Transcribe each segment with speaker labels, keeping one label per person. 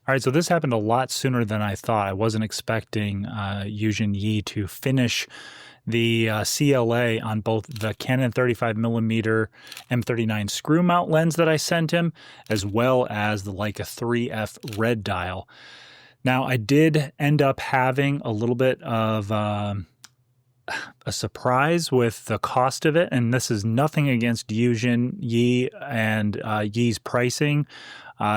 Speaker 1: All right, so this happened a lot sooner than I thought. I wasn't expecting Youxin Ye to finish the CLA on both the Canon 35mm M39 screw mount lens that I sent him, as well as the Leica IIIf red dial. Now, I did end up having a little bit of a surprise with the cost of it, and this is nothing against Youxin Ye and Ye's pricing.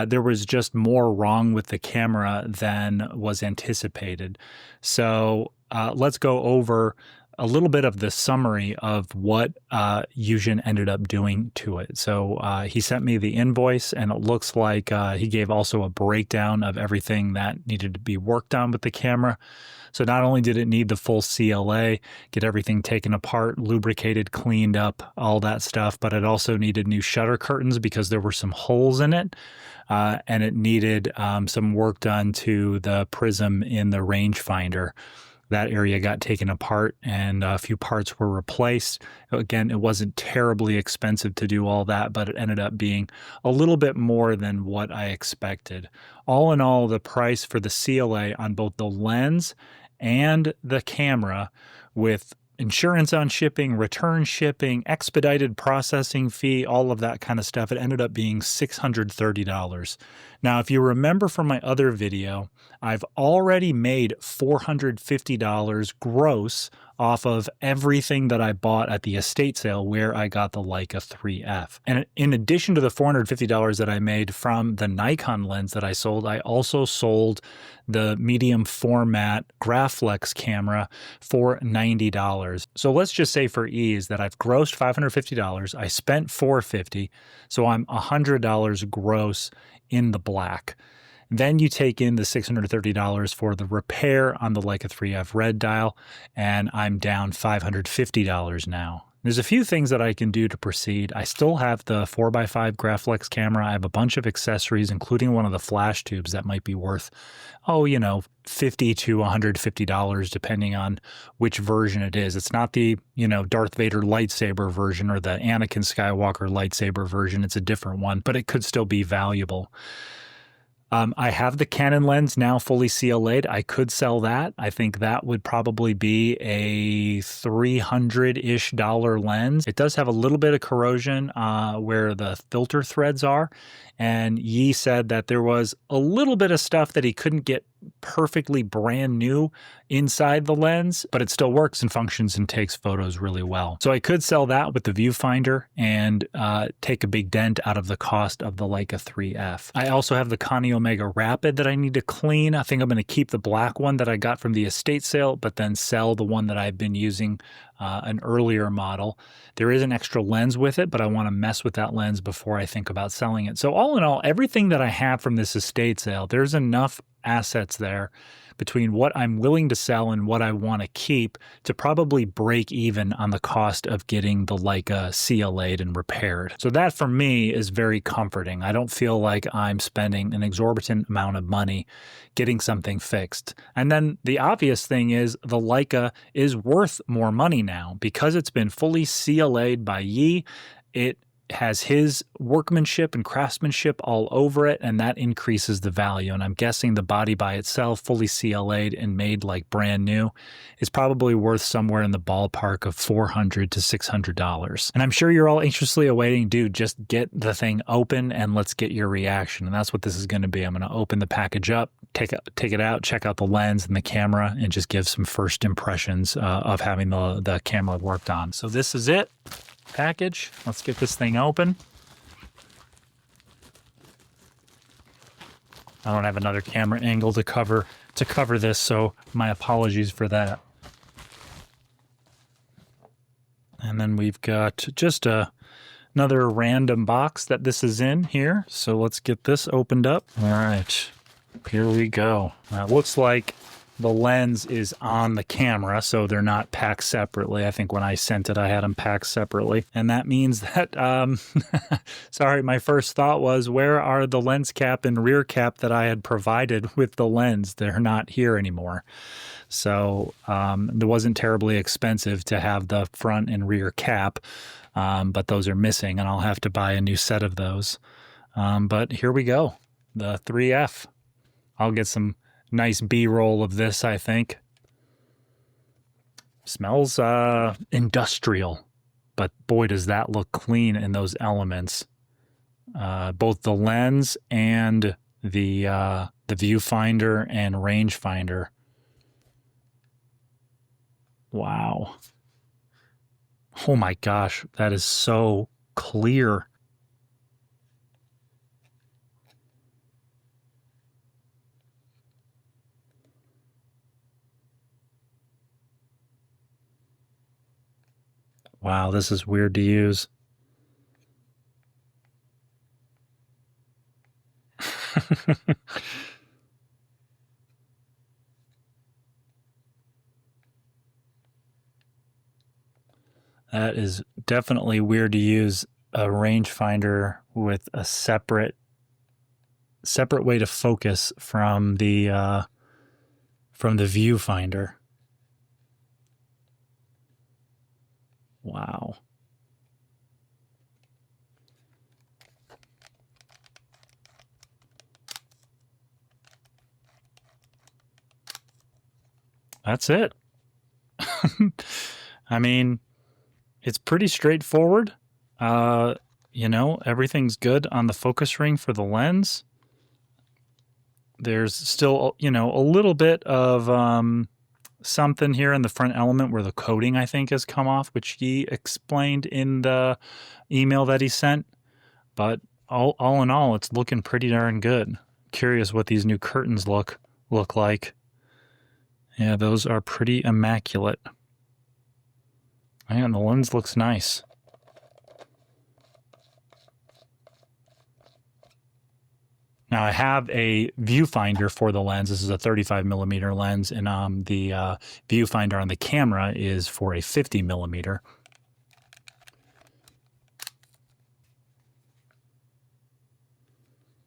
Speaker 1: There was just more wrong with the camera than was anticipated. So let's go over a little bit of the summary of what Youxin ended up doing to it. So he sent me the invoice, and it looks like he gave also a breakdown of everything that needed to be worked on with the camera. So not only did it need the full CLA, get everything taken apart, lubricated, cleaned up, all that stuff, but it also needed new shutter curtains because there were some holes in it. And it needed some work done to the prism in the rangefinder. That area got taken apart and a few parts were replaced. Again, it wasn't terribly expensive to do all that, but it ended up being a little bit more than what I expected. All in all, the price for the CLA on both the lens and the camera, with insurance on shipping, return shipping, expedited processing fee, all of that kind of stuff, it ended up being $630. Now, if you remember from my other video, I've already made $450 gross off of everything that I bought at the estate sale where I got the Leica IIIf. And in addition to the $450 that I made from the Nikon lens that I sold, I also sold the medium format Graflex camera for $90. So let's just say for ease that I've grossed $550, I spent $450, so I'm $100 gross in the black. Then you take in the $630 for the repair on the Leica IIIf red dial, and I'm down $550 now. There's a few things that I can do to proceed. I still have the 4x5 Graflex camera. I have a bunch of accessories, including one of the flash tubes that might be worth, $50 to $150, depending on which version it is. It's not the, Darth Vader lightsaber version or the Anakin Skywalker lightsaber version. It's a different one, but it could still be valuable. I have the Canon lens now fully CLA'd. I could sell that. I think that would probably be a $300-ish lens. It does have a little bit of corrosion where the filter threads are. And Yi said that there was a little bit of stuff that he couldn't get perfectly brand new inside the lens, but it still works and functions and takes photos really well. So I could sell that with the viewfinder and take a big dent out of the cost of the Leica IIIf. I also have the Connie Omega Rapid that I need to clean. I think I'm going to keep the black one that I got from the estate sale, but then sell the one that I've been using, an earlier model. There is an extra lens with it, but I want to mess with that lens before I think about selling it. So all in all, everything that I have from this estate sale, there's enough assets there between what I'm willing to sell and what I want to keep to probably break even on the cost of getting the Leica CLA'd and repaired. So that for me is very comforting. I don't feel like I'm spending an exorbitant amount of money getting something fixed. And then the obvious thing is the Leica is worth more money now because it's been fully CLA'd by Yi. It has his workmanship and craftsmanship all over it, and that increases the value. And I'm guessing the body by itself, fully CLA'd and made like brand new, is probably worth somewhere in the ballpark of $400 to $600. And I'm sure you're all anxiously awaiting, dude, just get the thing open and let's get your reaction. And that's what this is going to be. I'm going to open the package up, take it out, check out the lens and the camera, and just give some first impressions of having the camera worked on. So this is it. Package. Let's get this thing open. I don't have another camera angle to cover this, so my apologies for that. And then we've got just another random box that this is in here. So let's get this opened up. All right, here we go. Now it looks like the lens is on the camera, so they're not packed separately. I think when I sent it, I had them packed separately. And that means that, sorry, my first thought was, where are the lens cap and rear cap that I had provided with the lens? They're not here anymore. So it wasn't terribly expensive to have the front and rear cap, but those are missing, and I'll have to buy a new set of those. But here we go, the IIIf. I'll get some nice B-roll of this, I think. Smells industrial, but boy, does that look clean in those elements. Both the lens and the viewfinder and rangefinder. Wow. Oh my gosh, that is so clear. Wow, this is weird to use. That is definitely weird to use a rangefinder with a separate way to focus from the viewfinder. Wow. That's it. I mean, it's pretty straightforward. You know, everything's good on the focus ring for the lens. There's still, you know, a little bit of something here in the front element where the coating, I think, has come off, which he explained in the email that he sent. But all in all, it's looking pretty darn good. Curious what these new curtains look like. Yeah, those are pretty immaculate. And the lens looks nice. Now I have a viewfinder for the lens. This is a 35mm lens, and the viewfinder on the camera is for a 50mm.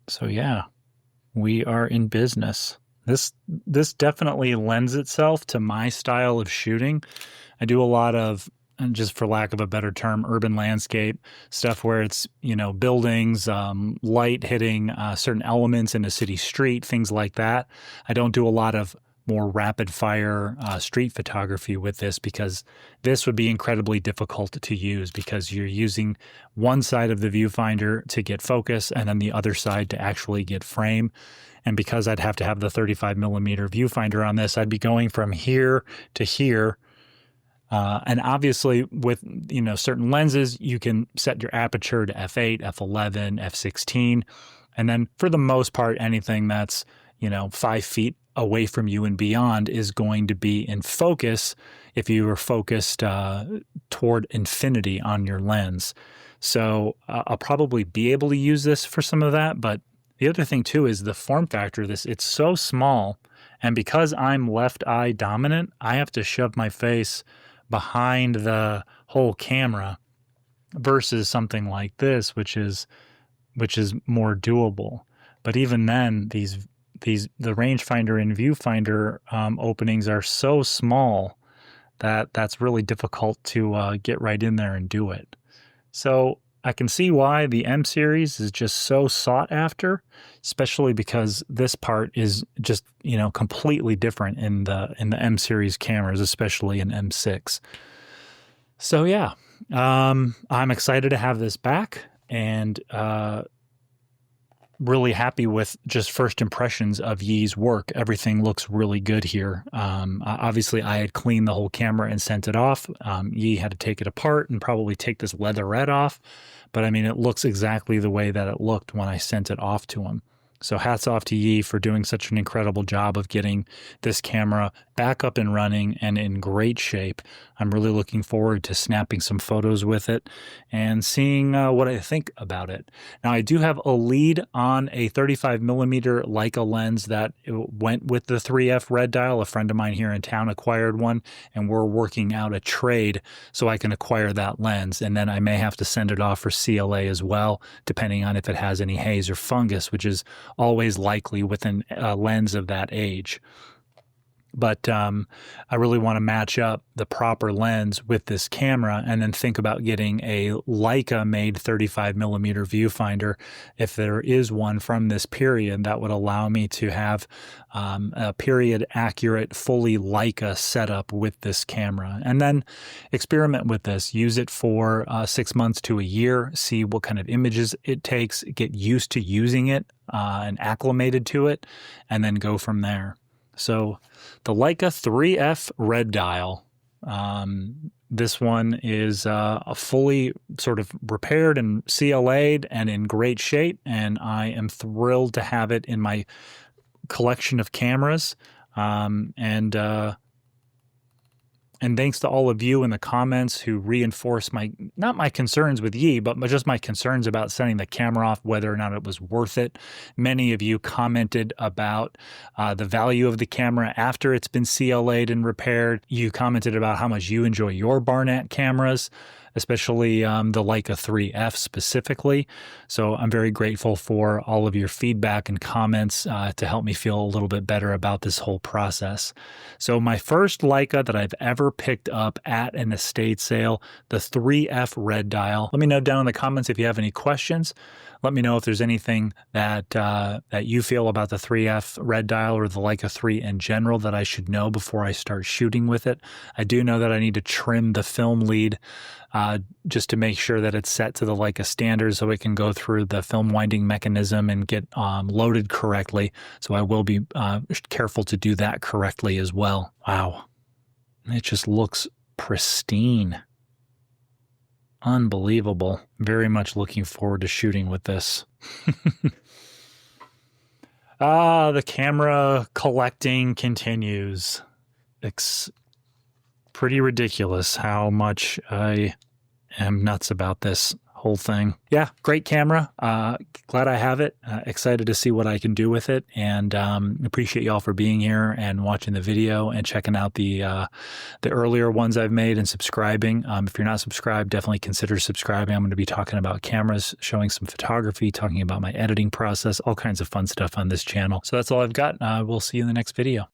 Speaker 1: So yeah, we are in business. This definitely lends itself to my style of shooting. I do a lot of, and just for lack of a better term, urban landscape stuff where it's, you know, buildings, light hitting certain elements in a city street, things like that. I don't do a lot of more rapid fire street photography with this, because this would be incredibly difficult to use, because you're using one side of the viewfinder to get focus and then the other side to actually get frame. And because I'd have to have the 35mm viewfinder on this, I'd be going from here to here. And obviously with, you know, certain lenses, you can set your aperture to f8, f11, f16. And then for the most part, anything that's, you know, 5 feet away from you and beyond is going to be in focus if you were focused toward infinity on your lens. So I'll probably be able to use this for some of that. But the other thing too is the form factor of this. It's so small. And because I'm left eye dominant, I have to shove my face behind the whole camera versus something like this, which is more doable. But even then, the rangefinder and viewfinder openings are so small that that's really difficult to get right in there and do it. So I can see why the M series is just so sought after, especially because this part is just, you know, completely different in the M series cameras, especially in M6. So yeah, I'm excited to have this back, and really happy with just first impressions of Ye's work. Everything looks really good here. Obviously, I had cleaned the whole camera and sent it off. Ye had to take it apart and probably take this leatherette off. But I mean, it looks exactly the way that it looked when I sent it off to him. So hats off to Ye for doing such an incredible job of getting this camera back up and running and in great shape. I'm really looking forward to snapping some photos with it and seeing what I think about it. Now, I do have a lead on a 35mm Leica lens that went with the IIIf red dial. A friend of mine here in town acquired one, and we're working out a trade so I can acquire that lens. And then I may have to send it off for CLA as well, depending on if it has any haze or fungus, which is always likely with a lens of that age. But I really want to match up the proper lens with this camera and then think about getting a Leica made 35 millimeter viewfinder. If there is one from this period, that would allow me to have a period accurate, fully Leica setup with this camera, and then experiment with this, use it for 6 months to a year, see what kind of images it takes, get used to using it and acclimated to it, and then go from there. So the Leica IIIf red dial, this one is fully sort of repaired and CLA'd and in great shape, and I am thrilled to have it in my collection of cameras. And thanks to all of you in the comments who reinforced not my concerns with Ye, but just my concerns about setting the camera off, whether or not it was worth it. Many of you commented about the value of the camera after it's been CLA'd and repaired. You commented about how much you enjoy your Barnett cameras, especially the Leica IIIf specifically. So I'm very grateful for all of your feedback and comments to help me feel a little bit better about this whole process. So my first Leica that I've ever picked up at an estate sale, the IIIf red dial. Let me know down in the comments if you have any questions. Let me know if there's anything that that you feel about the IIIf red dial or the Leica 3 in general that I should know before I start shooting with it. I do know that I need to trim the film lead just to make sure that it's set to the Leica standards so it can go through the film winding mechanism and get loaded correctly. So I will be careful to do that correctly as well. Wow, it just looks pristine. Unbelievable. Very much looking forward to shooting with this. The camera collecting continues. It's pretty ridiculous how much I am nuts about this whole thing. Yeah, great camera. Glad I have it. Excited to see what I can do with it, and appreciate y'all for being here and watching the video and checking out the earlier ones I've made and subscribing. If you're not subscribed, definitely consider subscribing. I'm going to be talking about cameras, showing some photography, talking about my editing process, all kinds of fun stuff on this channel. So that's all I've got. We'll see you in the next video.